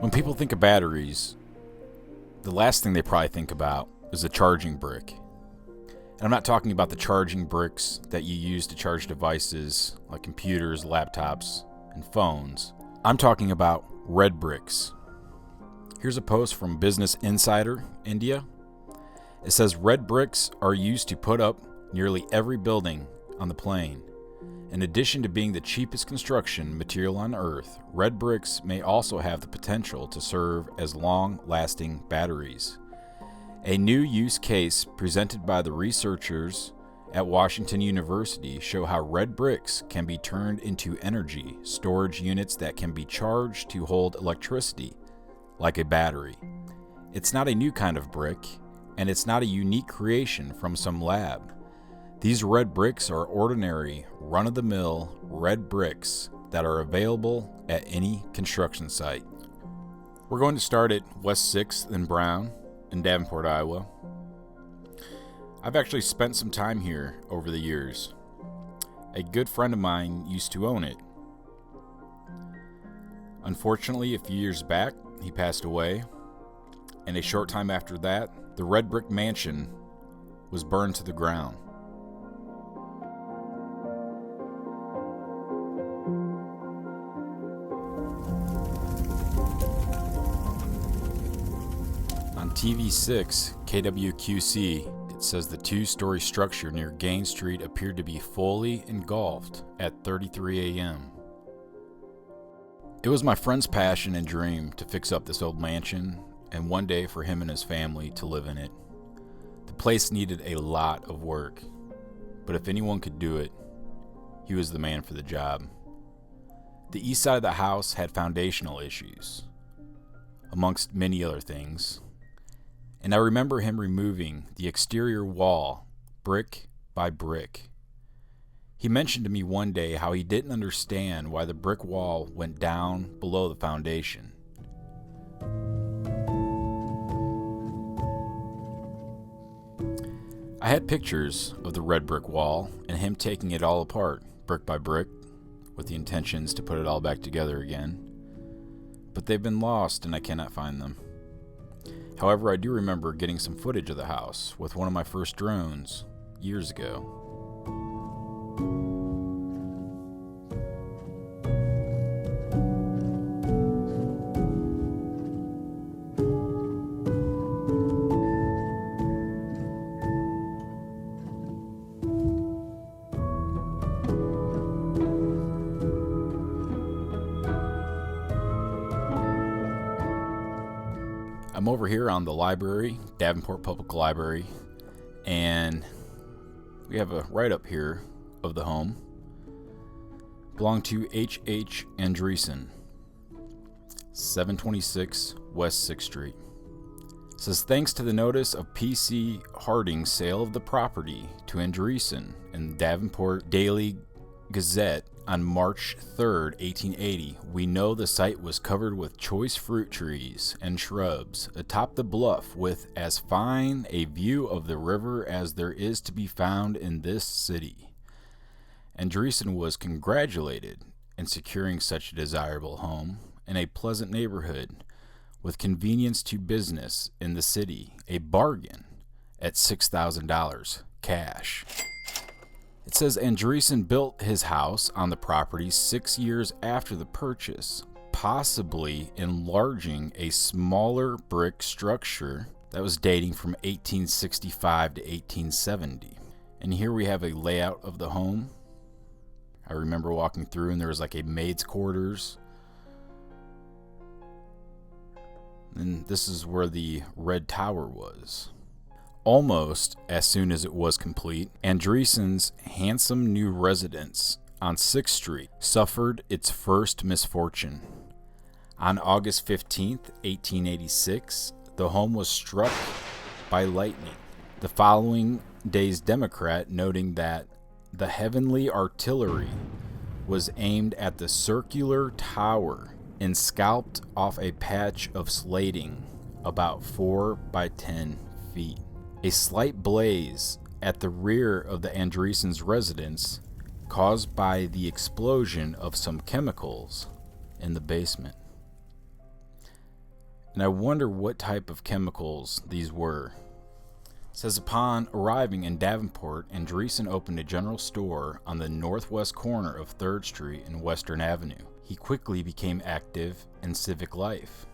When people think of batteries, the last thing they probably think about is a charging brick. And I'm not talking about the charging bricks that you use to charge devices like computers, laptops, and phones. I'm talking about red bricks. Here's a post from Business Insider, India. It says red bricks are used to put up nearly every building on the plane. In addition to being the cheapest construction material on Earth, red bricks may also have the potential to serve as long-lasting batteries. A new use case presented by the researchers at Washington University show how red bricks can be turned into energy storage units that can be charged to hold electricity, like a battery. It's not a new kind of brick, and it's not a unique creation from some lab. These red bricks are ordinary, run-of-the-mill red bricks that are available at any construction site. We're going to start at West 6th and Brown in Davenport, Iowa. I've actually spent some time here over the years. A good friend of mine used to own it. Unfortunately, a few years back, he passed away, and a short time after that, the red brick mansion was burned to the ground. On TV6, KWQC, it says the two-story structure near Gain Street appeared to be fully engulfed at 3:33 a.m. It was my friend's passion and dream to fix up this old mansion and one day for him and his family to live in it. The place needed a lot of work, but if anyone could do it, he was the man for the job. The east side of the house had foundational issues, amongst many other things. And I remember him removing the exterior wall, brick by brick. He mentioned to me one day how he didn't understand why the brick wall went down below the foundation. I had pictures of the red brick wall and him taking it all apart, brick by brick, with the intentions to put it all back together again. But they've been lost and I cannot find them. However, I do remember getting some footage of the house with one of my first drones years ago. I'm over here on the library, Davenport Public Library, and we have a write-up here of the home. Belonged to H.H. Andreessen, 726 West 6th Street. It says, thanks to the notice of P.C. Harding's sale of the property to Andreessen in the Davenport Daily Gazette on March 3rd, 1880, we know the site was covered with choice fruit trees and shrubs atop the bluff with as fine a view of the river as there is to be found in this city. Andreessen was congratulated in securing such a desirable home in a pleasant neighborhood with convenience to business in the city, a bargain at $6,000 cash. It says Andreessen built his house on the property 6 years after the purchase, possibly enlarging a smaller brick structure that was dating from 1865 to 1870. And here we have a layout of the home. I remember walking through and there was like a maid's quarters. And this is where the red tower was. Almost as soon as it was complete, Andreessen's handsome new residence on 6th Street suffered its first misfortune. On August 15th, 1886, the home was struck by lightning. The following day's Democrat noting that the heavenly artillery was aimed at the circular tower and scalped off a patch of slating about 4 by 10 feet. A slight blaze at the rear of the Andreessen's residence caused by the explosion of some chemicals in the basement. And I wonder what type of chemicals these were. It says upon arriving in Davenport, Andreessen opened a general store on the northwest corner of 3rd Street and Western Avenue. He quickly became active in civic life.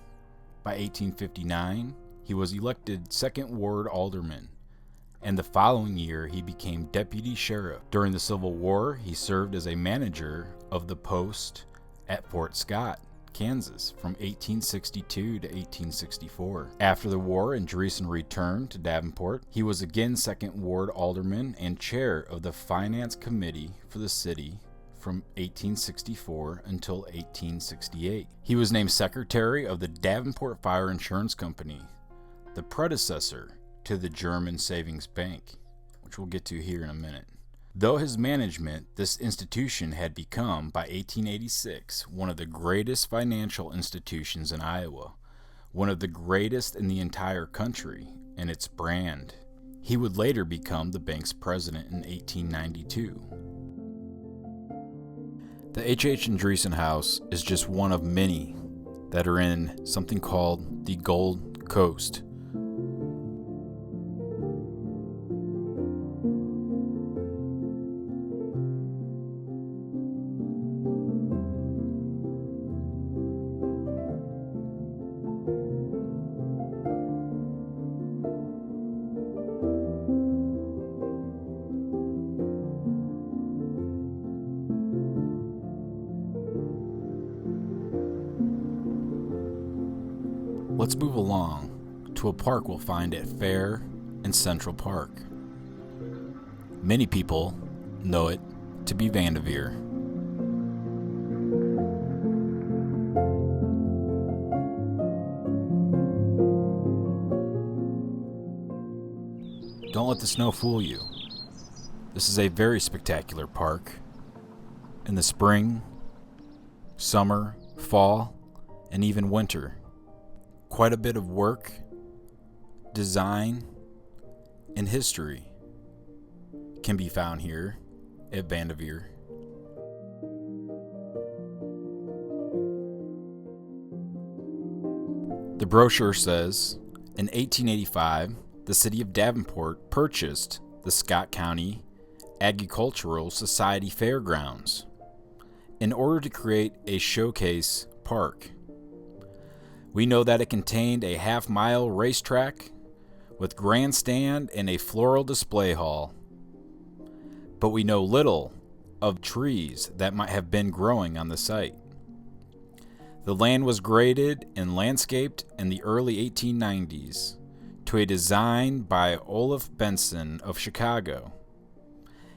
By 1859, he was elected 2nd Ward Alderman, and the following year he became deputy sheriff. During the Civil War, he served as a manager of the post at Fort Scott, Kansas, from 1862 to 1864. After the war, Andreessen returned to Davenport. He was again 2nd Ward Alderman and chair of the Finance Committee for the city from 1864 until 1868. He was named secretary of the Davenport Fire Insurance Company, the predecessor to the German Savings Bank, which we'll get to here in a minute. Though his management, this institution had become, by 1886, one of the greatest financial institutions in Iowa, one of the greatest in the entire country in its brand. He would later become the bank's president in 1892. The H.H. Andreessen House is just one of many that are in something called the Gold Coast. Let's move along to a park we'll find at Fair and Central Park. Many people know it to be Vandeviere. Don't let the snow fool you. This is a very spectacular park. In the spring, summer, fall, and even winter. Quite a bit of work, design, and history can be found here at Vandeviere. The brochure says, in 1885, the city of Davenport purchased the Scott County Agricultural Society Fairgrounds in order to create a showcase park. We know that it contained a half-mile racetrack with grandstand and a floral display hall. But we know little of trees that might have been growing on the site. The land was graded and landscaped in the early 1890s to a design by Olaf Benson of Chicago.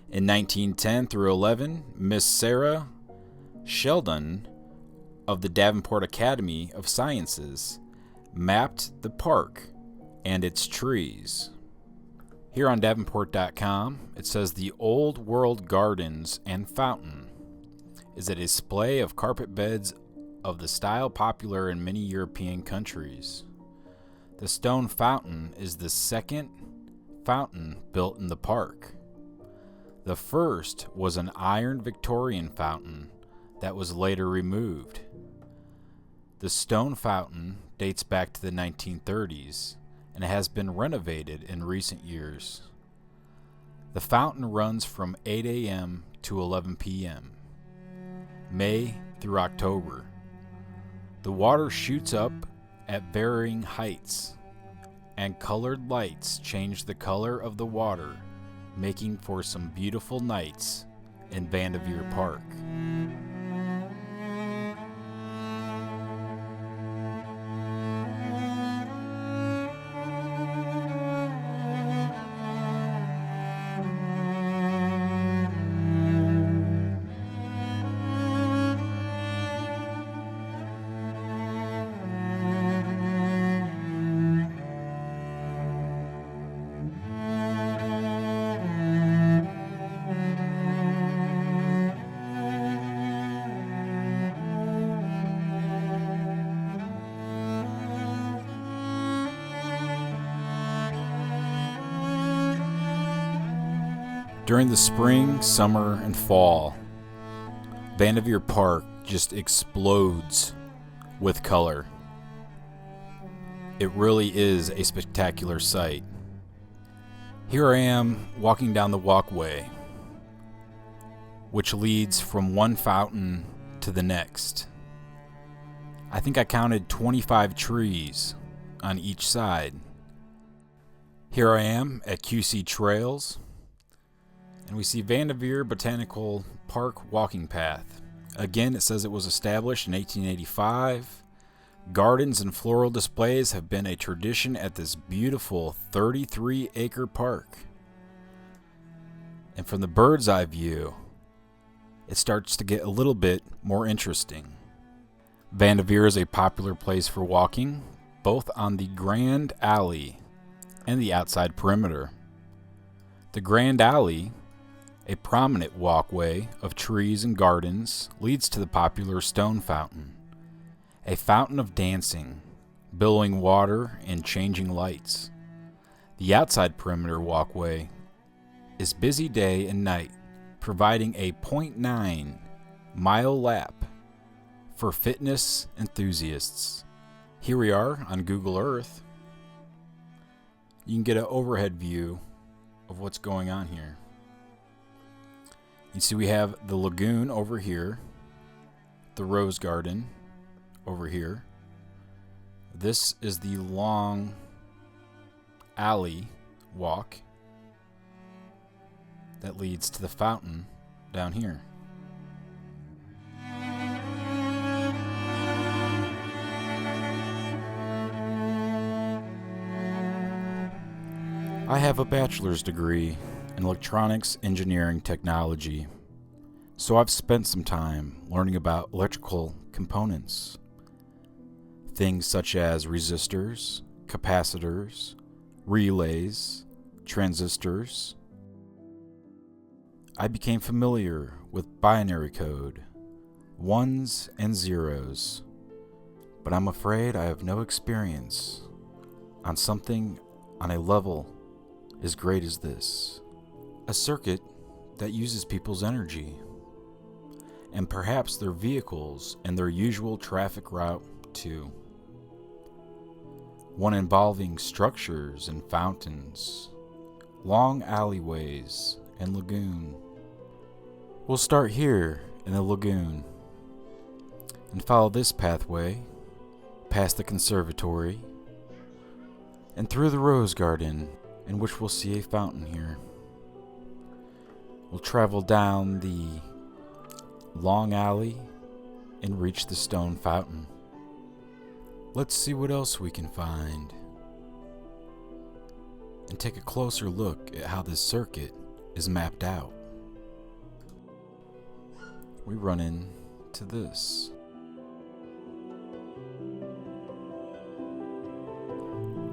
In 1910 through 11, Miss Sarah Sheldon of the Davenport Academy of Sciences mapped the park and its trees. Here on Davenport.com, it says the Old World Gardens and Fountain is a display of carpet beds of the style popular in many European countries. The stone fountain is the second fountain built in the park. The first was an iron Victorian fountain that was later removed. The stone fountain dates back to the 1930s and has been renovated in recent years. The fountain runs from 8 a.m. to 11 p.m., May through October. The water shoots up at varying heights, and colored lights change the color of the water, making for some beautiful nights in Vandeviere Park. During the spring, summer, and fall, Vandeviere Park just explodes with color. It really is a spectacular sight. Here I am walking down the walkway, which leads from one fountain to the next. I think I counted 25 trees on each side. Here I am at QC Trails, and we see Vandeviere Botanical Park walking path. Again, it says it was established in 1885. Gardens and floral displays have been a tradition at this beautiful 33-acre park. And from the bird's eye view, it starts to get a little bit more interesting. Vandeviere is a popular place for walking, both on the Grand Alley and the outside perimeter. The Grand Alley, a prominent walkway of trees and gardens, leads to the popular stone fountain, a fountain of dancing, billowing water and changing lights. The outside perimeter walkway is busy day and night, providing a 0.9-mile lap for fitness enthusiasts. Here we are on Google Earth. You can get an overhead view of what's going on here. You see we have the lagoon over here, the rose garden over here. This is the long alley walk that leads to the fountain down here. I have a bachelor's degree in electronics engineering technology, so I've spent some time learning about electrical components. Things such as resistors, capacitors, relays, transistors. I became familiar with binary code, ones and zeros, but I'm afraid I have no experience on something on a level as great as this. A circuit that uses people's energy, and perhaps their vehicles and their usual traffic route too. One involving structures and fountains, long alleyways, and lagoon. We'll start here in the lagoon and follow this pathway past the conservatory and through the rose garden, in which we'll see a fountain here. We'll travel down the long alley and reach the stone fountain. Let's see what else we can find and take a closer look at how this circuit is mapped out. We run into this.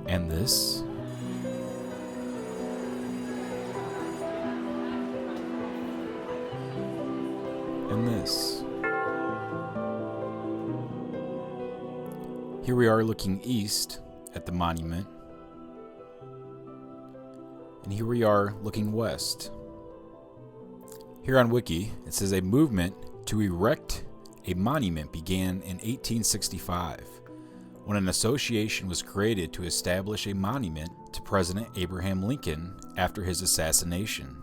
And this. And this. Here we are looking east at the monument, and here we are looking west. Here on Wiki, it says a movement to erect a monument began in 1865, when an association was created to establish a monument to President Abraham Lincoln after his assassination.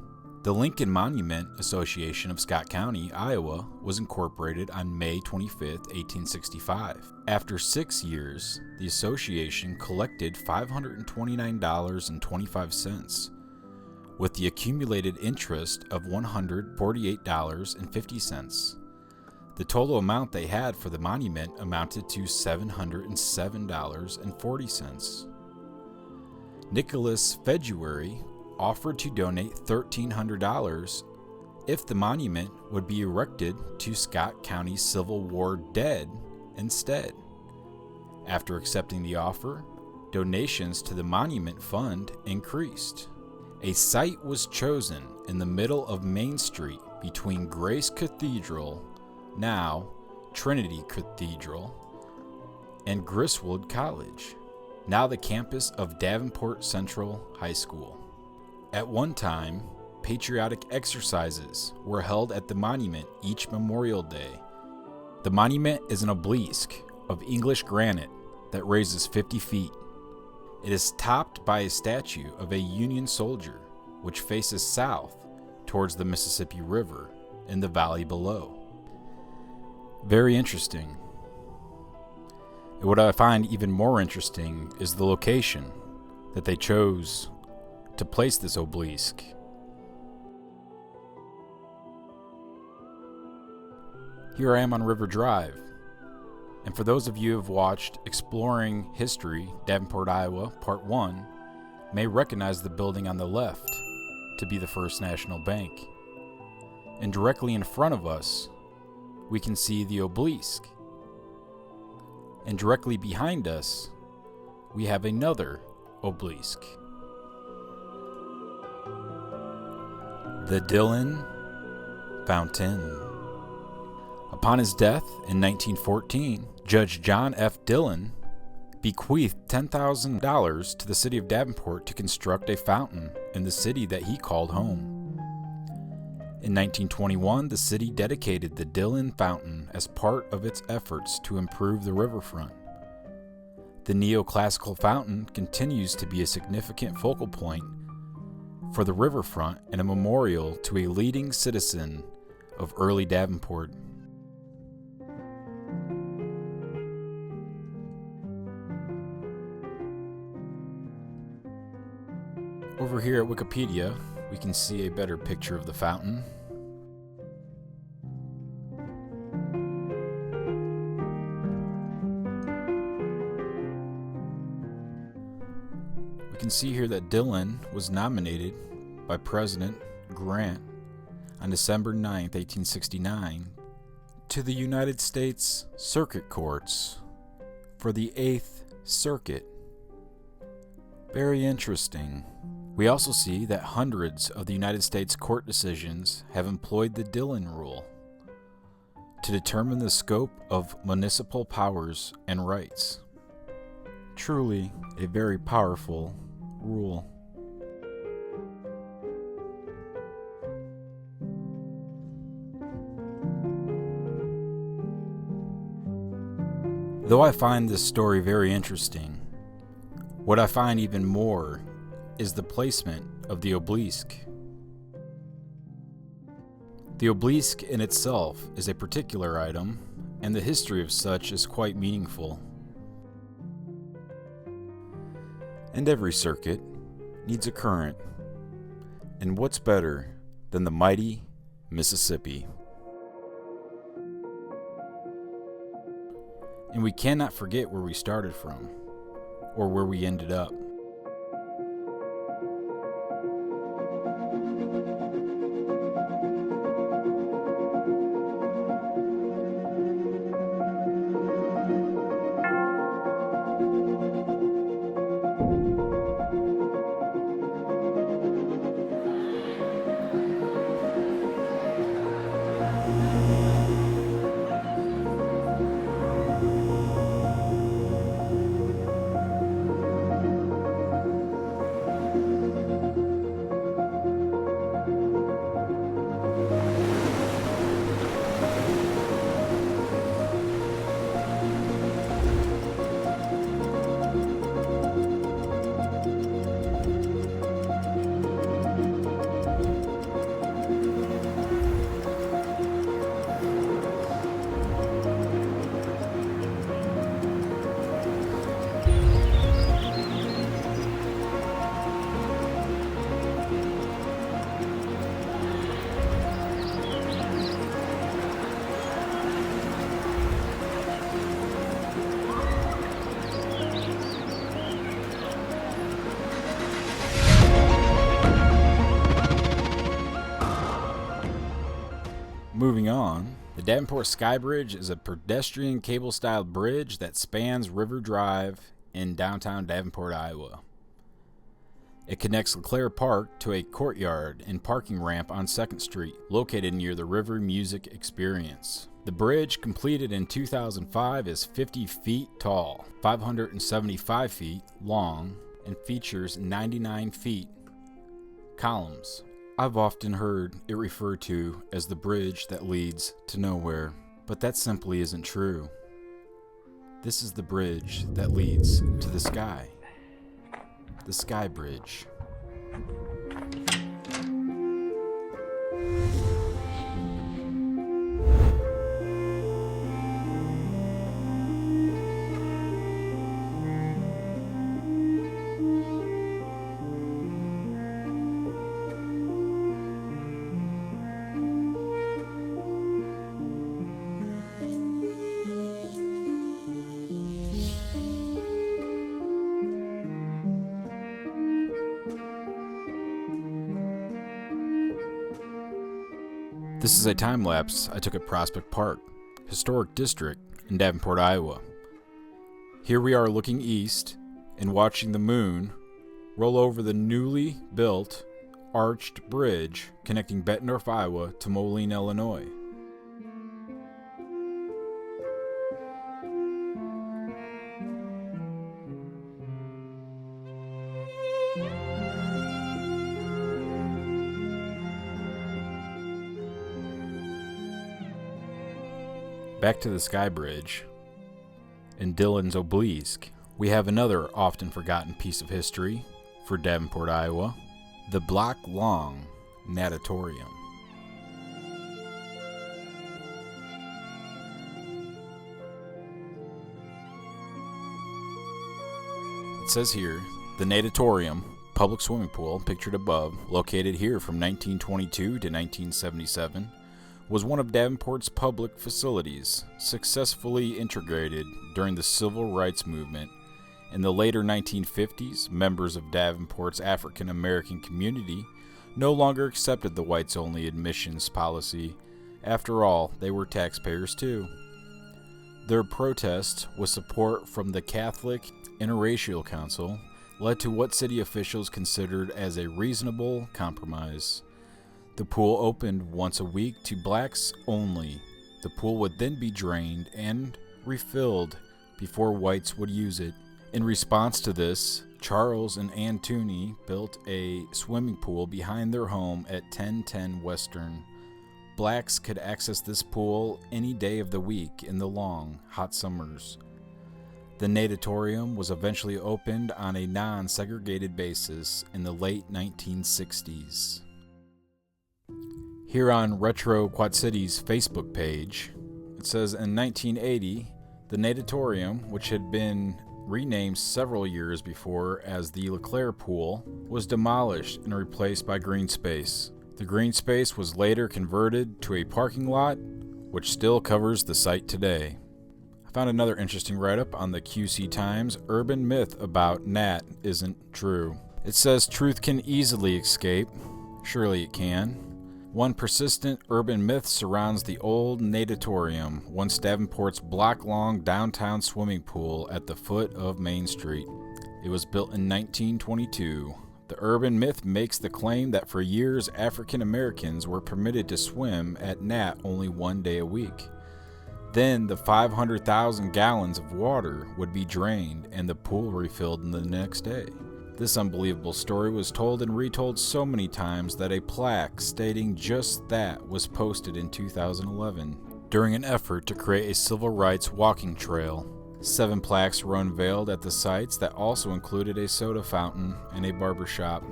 The Lincoln Monument Association of Scott County, Iowa, was incorporated on May 25, 1865. After 6 years, the association collected $529.25, with the accumulated interest of $148.50. The total amount they had for the monument amounted to $707.40. Nicholas February offered to donate $1,300 if the monument would be erected to Scott County Civil War dead instead. After accepting the offer, donations to the monument fund increased. A site was chosen in the middle of Main Street between Grace Cathedral, now Trinity Cathedral, and Griswold College, now the campus of Davenport Central High School. At one time, patriotic exercises were held at the monument each Memorial Day. The monument is an obelisk of English granite that raises 50 feet. It is topped by a statue of a Union soldier, which faces south towards the Mississippi River in the valley below. Very interesting. And what I find even more interesting is the location that they chose to place this obelisk. Here I am on River Drive, and for those of you who have watched Exploring History, Davenport, Iowa, Part 1, may recognize the building on the left to be the First National Bank. And directly in front of us, we can see the obelisk. And directly behind us, we have another obelisk. The Dillon Fountain. Upon his death in 1914, Judge John F. Dillon bequeathed $10,000 to the city of Davenport to construct a fountain in the city that he called home. In 1921, the city dedicated the Dillon Fountain as part of its efforts to improve the riverfront. The neoclassical fountain continues to be a significant focal point for the riverfront and a memorial to a leading citizen of early Davenport. Over here at Wikipedia, we can see a better picture of the fountain. We can see here that Dillon was nominated by President Grant on December 9, 1869, to the United States Circuit Courts for the 8th Circuit. Very interesting. We also see that hundreds of the United States court decisions have employed the Dillon Rule to determine the scope of municipal powers and rights. Truly a very powerful rule. Though I find this story very interesting, what I find even more is the placement of the obelisk. The obelisk in itself is a particular item, and the history of such is quite meaningful. And every circuit needs a current, and what's better than the mighty Mississippi? And we cannot forget where we started from, or where we ended up. Moving on, the Davenport Sky Bridge is a pedestrian cable-styled bridge that spans River Drive in downtown Davenport, Iowa. It connects LeClaire Park to a courtyard and parking ramp on 2nd Street, located near the River Music Experience. The bridge, completed in 2005, is 50 feet tall, 575 feet long, and features 99 feet columns I've often heard it referred to as the bridge that leads to nowhere, but that simply isn't true. This is the bridge that leads to the sky. The Sky Bridge. This is a time lapse I took at Prospect Park, historic district in Davenport, Iowa. Here we are looking east and watching the moon roll over the newly built arched bridge connecting Bettendorf, Iowa to Moline, Illinois. Back to the Sky Bridge. In Dillon's Obelisk, we have another often forgotten piece of history for Davenport, Iowa, the block-long Natatorium. It says here, the Natatorium, public swimming pool pictured above, located here from 1922 to 1977, was one of Davenport's public facilities, successfully integrated during the Civil Rights Movement. In the later 1950s, members of Davenport's African American community no longer accepted the whites-only admissions policy. After all, they were taxpayers too. Their protest, with support from the Catholic Interracial Council, led to what city officials considered as a reasonable compromise. The pool opened once a week to blacks only. The pool would then be drained and refilled before whites would use it. In response to this, Charles and Ann Tooney built a swimming pool behind their home at 1010 Western. Blacks could access this pool any day of the week in the long, hot summers. The Natatorium was eventually opened on a non-segregated basis in the late 1960s. Here on Retro Quad City's Facebook page, it says in 1980, the Natatorium, which had been renamed several years before as the LeClaire Pool, was demolished and replaced by green space. The green space was later converted to a parking lot, which still covers the site today. I found another interesting write-up on the QC Times. Urban myth about Nat isn't true. It says truth can easily escape. Surely it can. One persistent urban myth surrounds the old Natatorium, once Davenport's block-long downtown swimming pool at the foot of Main Street. It was built in 1922. The urban myth makes the claim that for years African Americans were permitted to swim at Nat only one day a week. Then the 500,000 gallons of water would be drained and the pool refilled the next day. This unbelievable story was told and retold so many times that a plaque stating just that was posted in 2011 during an effort to create a civil rights walking trail. 7 plaques were unveiled at the sites that also included a soda fountain and a barber shop.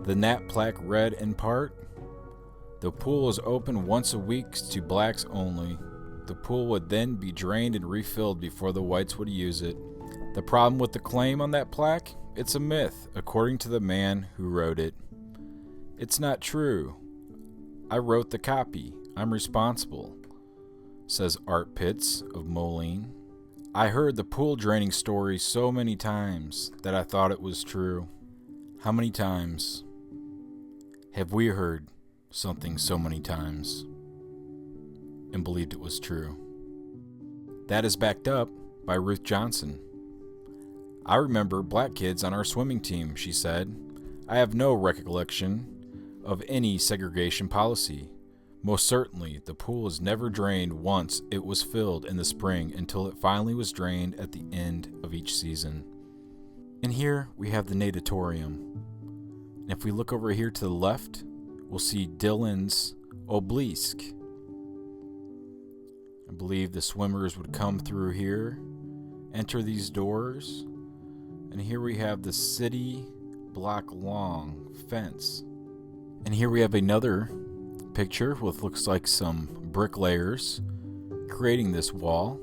The Nat plaque read in part, "The pool is open once a week to blacks only. The pool would then be drained and refilled before the whites would use it." The problem with the claim on that plaque? It's a myth, according to the man who wrote it. It's not true. I wrote the copy. I'm responsible, says Art Pitts of Moline. I heard the pool draining story so many times that I thought it was true. How many times have we heard something so many times and believed it was true? That is backed up by Ruth Johnson. I remember black kids on our swimming team, she said. I have no recollection of any segregation policy. Most certainly, the pool was never drained once it was filled in the spring until it finally was drained at the end of each season. And here we have the Natatorium. And if we look over here to the left, we'll see Dillon's Obelisk. I believe the swimmers would come through here, enter these doors, and here we have the city block long fence. And here we have another picture with looks like some bricklayers creating this wall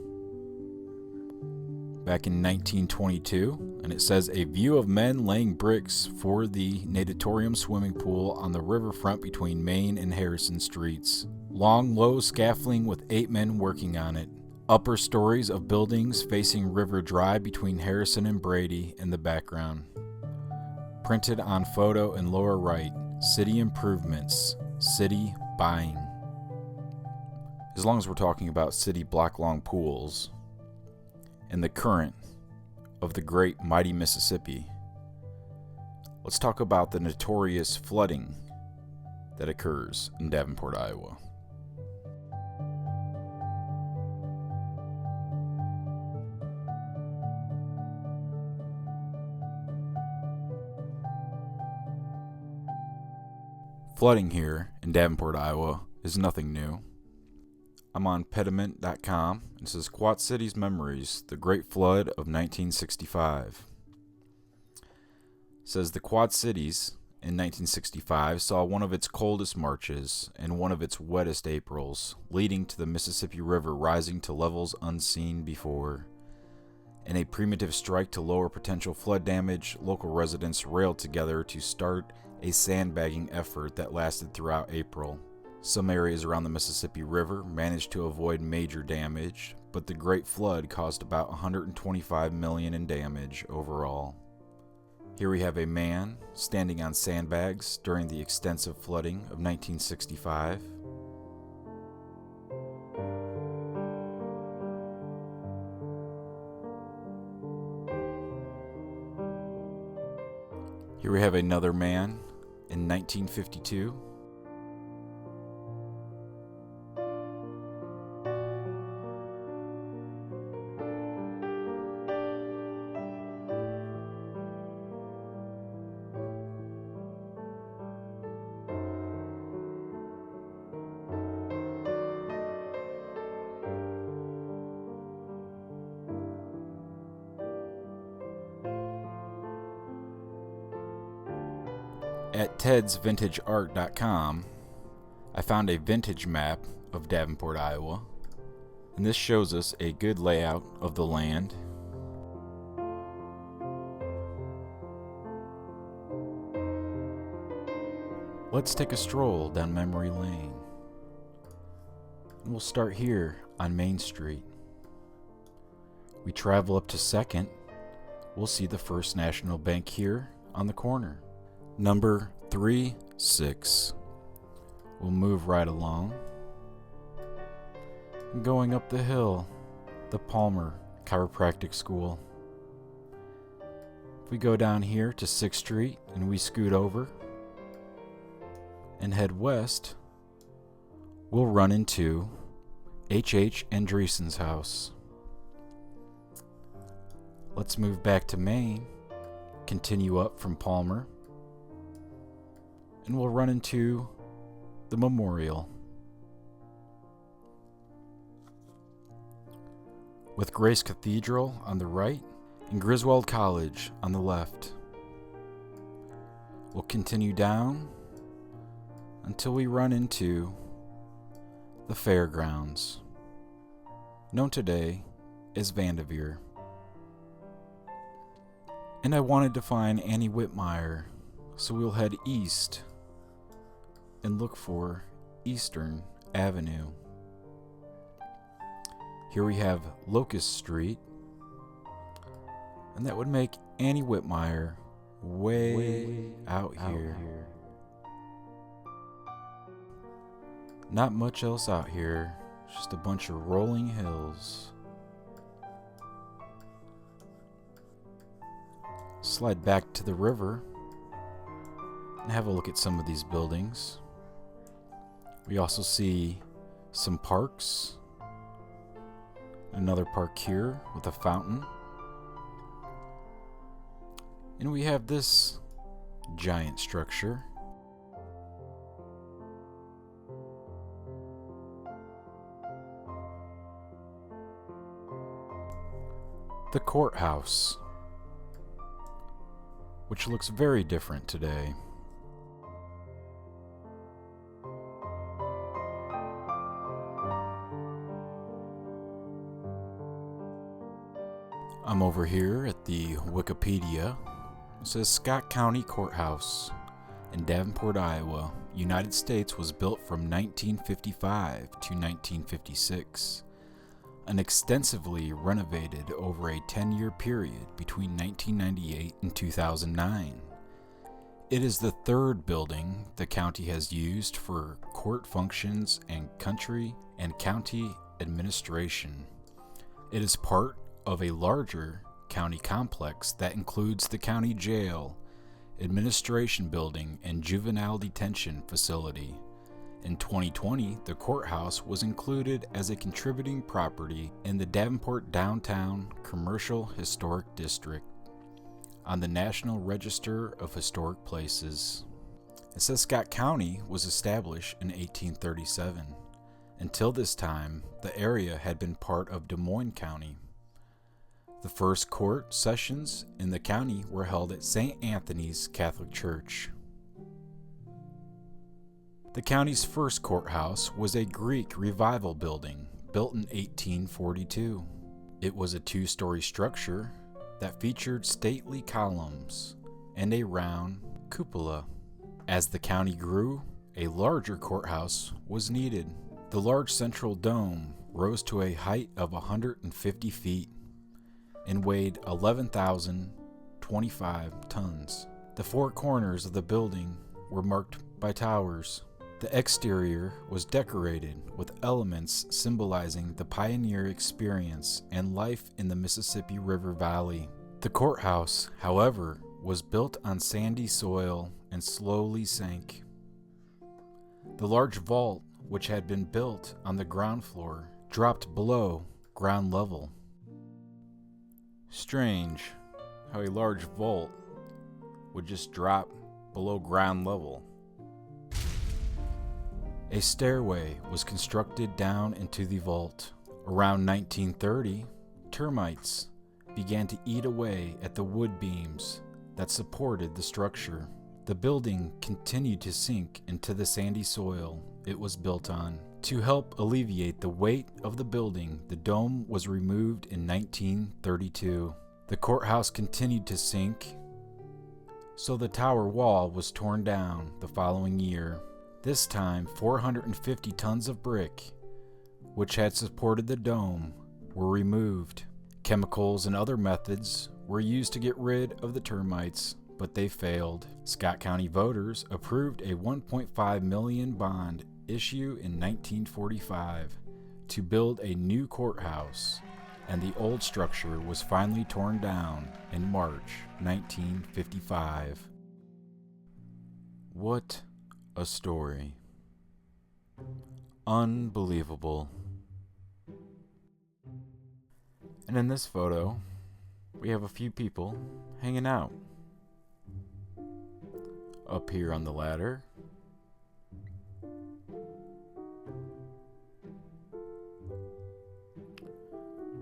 back in 1922, and it says a view of men laying bricks for the Natatorium swimming pool on the riverfront between Main and Harrison Streets. Long, low scaffolding with 8 men working on it. Upper stories of buildings facing River Drive between Harrison and Brady in the background. Printed on photo in lower right, city improvements, city buying. As long as we're talking about city block-long pools and the current of the great mighty Mississippi, let's talk about the notorious flooding that occurs in Davenport, Iowa. Flooding here in Davenport, Iowa is nothing new. I'm on pediment.com and it says Quad Cities Memories, the Great Flood of 1965. It says the Quad Cities in 1965 saw one of its coldest Marches and one of its wettest Aprils, leading to the Mississippi River rising to levels unseen before. In a primitive strike to lower potential flood damage, local residents railed together to start a sandbagging effort that lasted throughout April. Some areas around the Mississippi River managed to avoid major damage, but the Great Flood caused about $125 million in damage overall. Here we have a man standing on sandbags during the extensive flooding of 1965. Here we have another man in 1952. At tedsvintageart.com, I found a vintage map of Davenport, Iowa, and this shows us a good layout of the land. Let's take a stroll down memory lane. And we'll start here on Main Street. We travel up to 2nd, we'll see the First National Bank here on the corner. Number 36. We'll move right along. And going up the hill, the Palmer Chiropractic School. If we go down here to 6th Street and we scoot over and head west, we'll run into H.H. Andreessen's house. Let's move back to Main, continue up from Palmer, and we'll run into the Memorial. With Grace Cathedral on the right and Griswold College on the left. We'll continue down until we run into the fairgrounds, known today as Vandeviere. And I wanted to find Annie Whitmire, so we'll head east and look for Eastern Avenue. Here we have Locust Street, and that would make Annie Whitmire way out here. Not much else out here, just a bunch of rolling hills. Slide back to the river and have a look at some of these buildings. We also see some parks. Another park here with a fountain. And we have this giant structure. The Courthouse, which looks very different today. I'm over here at the Wikipedia. It says Scott County Courthouse in Davenport, Iowa, United States, was built from 1955 to 1956 and extensively renovated over a 10-year period between 1998 and 2009. It is the third building the county has used for court functions and country and county administration. It is part of a larger county complex that includes the county jail, administration building, and juvenile detention facility. In 2020, the courthouse was included as a contributing property in the Davenport Downtown Commercial Historic District on the National Register of Historic Places. It says Scott County was established in 1837. Until this time, the area had been part of Des Moines County. The first court sessions in the county were held at St. Anthony's Catholic Church. The county's first courthouse was a Greek Revival building built in 1842. It was a two-story structure that featured stately columns and a round cupola. As the county grew, a larger courthouse was needed. The large central dome rose to a height of 150 feet and weighed 11,025 tons. The four corners of the building were marked by towers. The exterior was decorated with elements symbolizing the pioneer experience and life in the Mississippi River Valley. The courthouse, however, was built on sandy soil and slowly sank. The large vault, which had been built on the ground floor, dropped below ground level. Strange how a large vault would just drop below ground level. A stairway was constructed down into the vault. Around 1930, termites began to eat away at the wood beams that supported the structure. The building continued to sink into the sandy soil it was built on. To help alleviate the weight of the building, the dome was removed in 1932. The courthouse continued to sink, so the tower wall was torn down the following year. This time, 450 tons of brick, which had supported the dome, were removed. Chemicals and other methods were used to get rid of the termites, but they failed. Scott County voters approved a $1.5 million bond issue in 1945 to build a new courthouse, and the old structure was finally torn down in March 1955. What a story. Unbelievable. And in this photo, we have a few people hanging out. Up here on the ladder,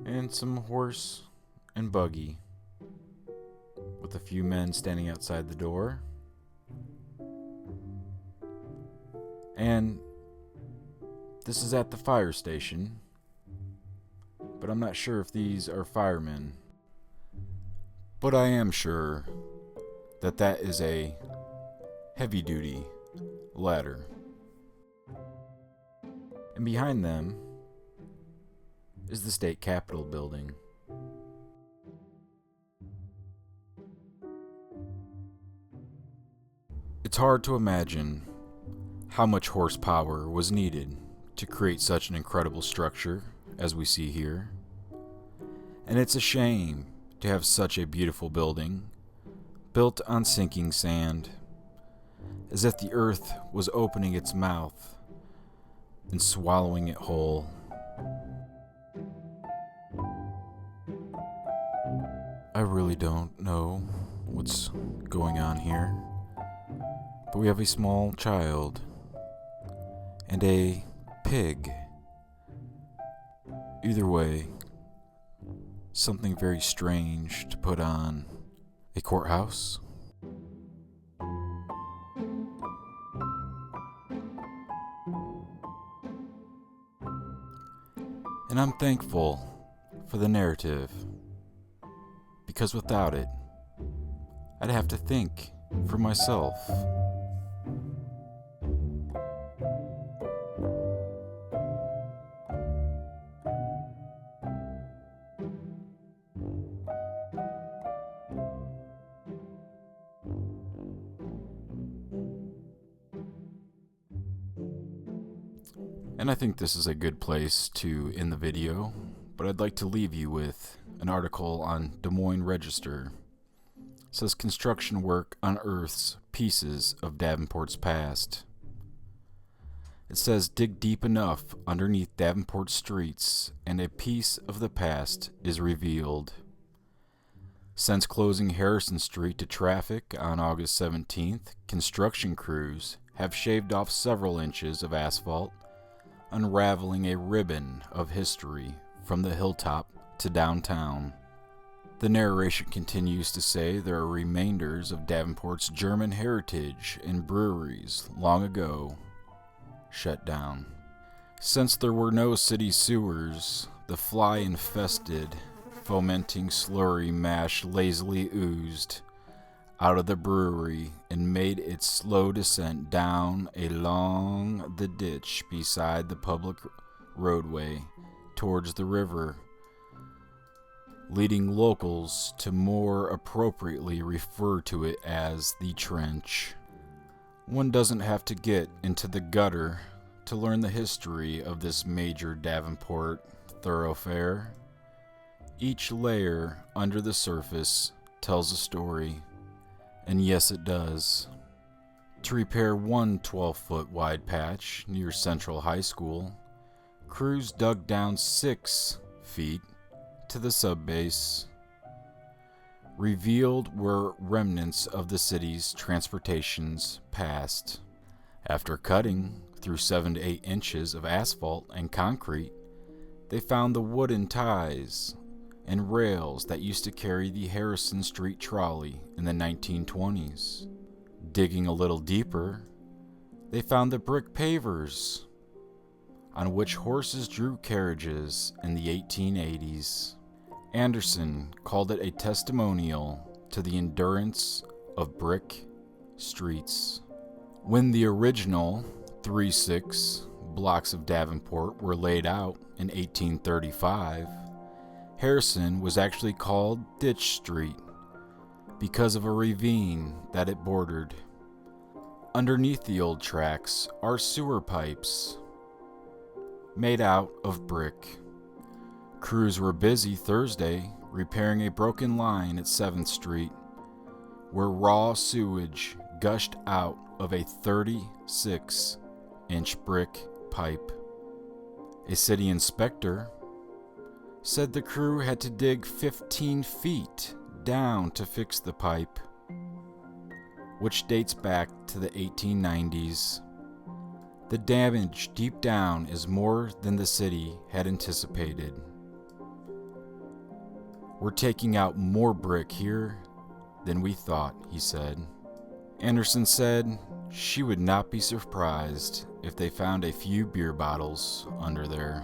and some horse and buggy with a few men standing outside the door. And this is at the fire station, but I'm not sure if these are firemen. But I am sure that that is a heavy-duty ladder. And behind them is the state capitol building. It's hard to imagine how much horsepower was needed to create such an incredible structure as we see here. And it's a shame to have such a beautiful building built on sinking sand, as if the earth was opening its mouth and swallowing it whole. I really don't know what's going on here, but we have a small child and a pig. Either way, something very strange to put on a courthouse. And I'm thankful for the narrative, because without it, I'd have to think for myself. And I think this is a good place to end the video, but I'd like to leave you with an article on Des Moines Register. It says construction work unearths pieces of Davenport's past. It says dig deep enough underneath Davenport streets and a piece of the past is revealed. Since closing Harrison Street to traffic on August 17th, construction crews have shaved off several inches of asphalt, unraveling a ribbon of history from the hilltop to downtown. The narration continues to say there are remainders of Davenport's German heritage and breweries long ago shut down. Since there were no city sewers, the fly-infested, fomenting slurry mash lazily oozed out of the brewery and made its slow descent down along the ditch beside the public roadway towards the river, leading locals to more appropriately refer to it as the trench. One doesn't have to get into the gutter to learn the history of this major Davenport thoroughfare. Each layer under the surface tells a story. And yes, it does. To repair one 12-foot wide patch near Central High School, crews dug down 6 feet to the subbase. Revealed were remnants of the city's transportation's past. After cutting through 7 to 8 inches of asphalt and concrete, they found the wooden ties and rails that used to carry the Harrison Street trolley in the 1920s. Digging a little deeper, they found the brick pavers on which horses drew carriages in the 1880s. Anderson called it a testimonial to the endurance of brick streets. When the original 3-6 blocks of Davenport were laid out in 1835, Harrison was actually called Ditch Street because of a ravine that it bordered. Underneath the old tracks are sewer pipes made out of brick. Crews were busy Thursday repairing a broken line at 7th Street, where raw sewage gushed out of a 36-inch brick pipe. A city inspector said the crew had to dig 15 feet down to fix the pipe, which dates back to the 1890s. The damage deep down is more than the city had anticipated. We're taking out more brick here than we thought, he said. Anderson said she would not be surprised if they found a few beer bottles under there.